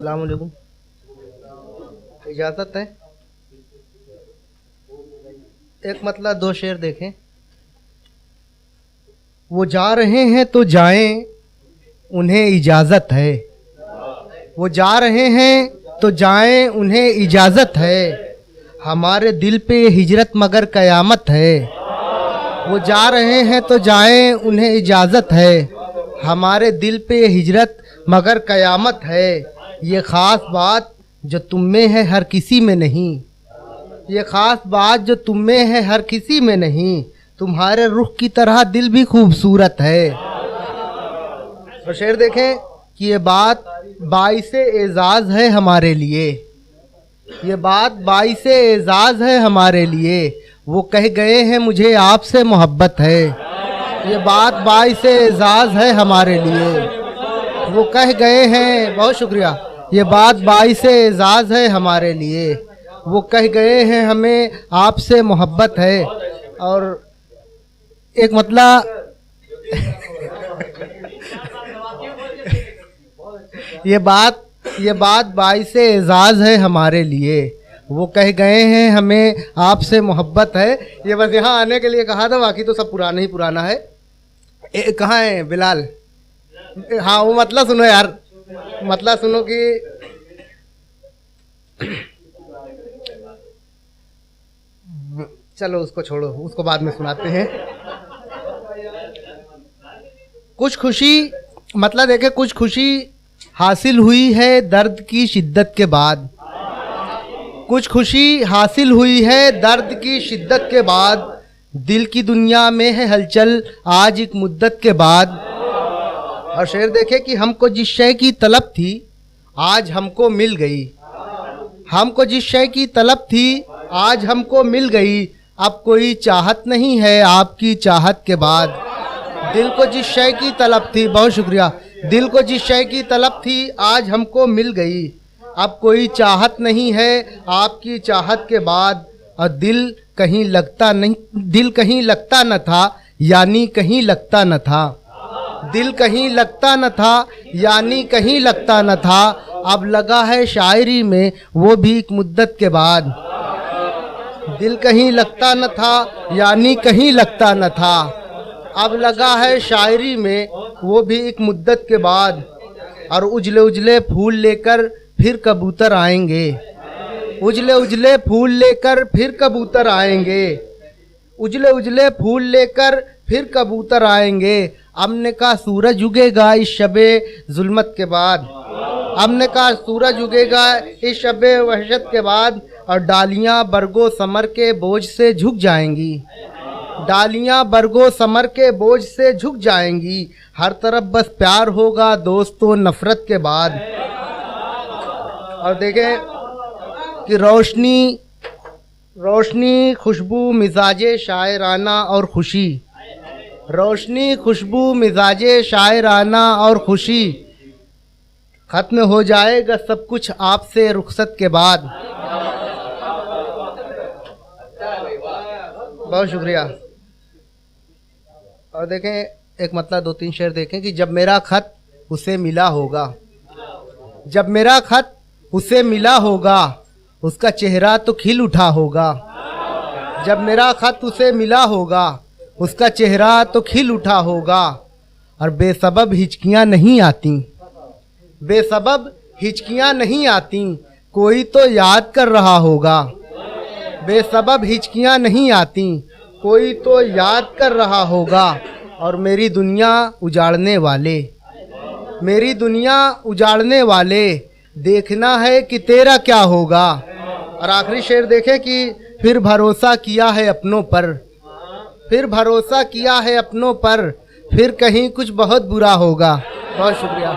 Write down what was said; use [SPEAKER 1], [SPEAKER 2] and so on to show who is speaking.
[SPEAKER 1] अस्सलाम वालेकुम। इजाज़त है? एक मतलब दो शेर देखें। वो जा रहे हैं तो जाएं, उन्हें इजाज़त है। वो जा रहे हैं तो जाएं, उन्हें इजाज़त है। हमारे दिल पे हिजरत मगर क़यामत है। वो जा रहे हैं तो जाएं, उन्हें इजाज़त है। हमारे दिल पे हिजरत मगर क़यामत है। ये ख़ास बात जो तुम में है हर किसी में नहीं। ये ख़ास बात जो तुम में है हर किसी में नहीं। तुम्हारे रुख की तरह दिल भी खूबसूरत है। और शेर देखें कि ये बात बाइसे एज़ाज़ है हमारे लिए। ये बात बाइसे एज़ाज़ है हमारे लिए। वो कह गए हैं मुझे आपसे मोहब्बत है। ये बात बाइसे एज़ाज़ है हमारे लिए। वो कह गए हैं, बहुत शुक्रिया। ये बात बाइसे एज़ाज़ है हमारे लिए। वो कह गए हैं हमें आपसे मोहब्बत है। और एक मतलब ये बात बाइसे एज़ाज़ है हमारे लिए। वो कह गए हैं हमें आपसे मोहब्बत है। ये बस यहाँ आने के लिए कहा था, बाकी तो सब पुराना ही पुराना है। कहाँ है बिलाल? हाँ वो मतलब सुनो यार, मतलब सुनो कि चलो उसको छोड़ो, उसको बाद में सुनाते हैं। कुछ खुशी, मतलब देखे, कुछ खुशी हासिल हुई है दर्द की शिद्दत के बाद। कुछ खुशी हासिल हुई है दर्द की शिद्दत के बाद। दिल की दुनिया में है हलचल आज एक मुद्दत के बाद। और शेर देखे कि हमको जिस शय की तलब थी आज हमको मिल गई। हमको जिस शय की तलब थी आज हमको मिल गई। अब कोई चाहत नहीं है आपकी चाहत के बाद। दिल को जिस शय की तलब थी, बहुत शुक्रिया, दिल को जिस शय की तलब थी आज हमको मिल गई। अब कोई चाहत नहीं है आपकी चाहत के बाद। और दिल कहीं लगता न था यानी कहीं लगता न था। दिल कहीं लगता न था यानी कहीं लगता न था। अब लगा है शायरी में वो भी एक मुद्दत के बाद। दिल कहीं लगता न था यानी कहीं लगता न था। अब लगा है शायरी में वो भी एक मुद्दत के बाद। और उजले उजले फूल लेकर फिर कबूतर आएंगे। उजले उजले फूल लेकर फिर कबूतर आएंगे। उजले उजले फूल लेकर फिर कबूतर आएंगे। हमने कहा सूरज उगेगा इस शबे जुल्मत के बाद। हमने कहा सूरज उगेगा इस शबे वहशत के बाद। और डालियाँ बरगो समर के बोझ से झुक जाएंगी। डालियाँ बरगो समर के बोझ से झुक जाएंगी। हर तरफ बस प्यार होगा दोस्तों नफरत के बाद। और देखें कि रोशनी खुशबू मिजाजे शायराना और खुशी। रोशनी खुशबू मिजाजे शायराना और खुशी। ख़त्म हो जाएगा सब कुछ आपसे रुखसत के बाद। बहुत शुक्रिया। और देखें एक मतलब दो तीन शेर देखें कि जब मेरा ख़त उसे मिला होगा। जब मेरा ख़त उसे मिला होगा उसका चेहरा तो खिल उठा होगा। जब मेरा ख़त उसे मिला होगा उसका चेहरा तो खिल उठा होगा। और बेसबब हिचकियाँ नहीं आती। बेसबब हिचकियाँ नहीं आती। कोई तो याद कर रहा होगा। बेसबब हिचकियाँ नहीं आती। कोई तो याद कर रहा होगा। और मेरी दुनिया उजाड़ने वाले, मेरी दुनिया उजाड़ने वाले, देखना है कि तेरा क्या होगा। और आखिरी शेर देखें कि फिर भरोसा किया है अपनों पर। फिर भरोसा किया है अपनों पर। फिर कहीं कुछ बहुत बुरा होगा। बहुत शुक्रिया।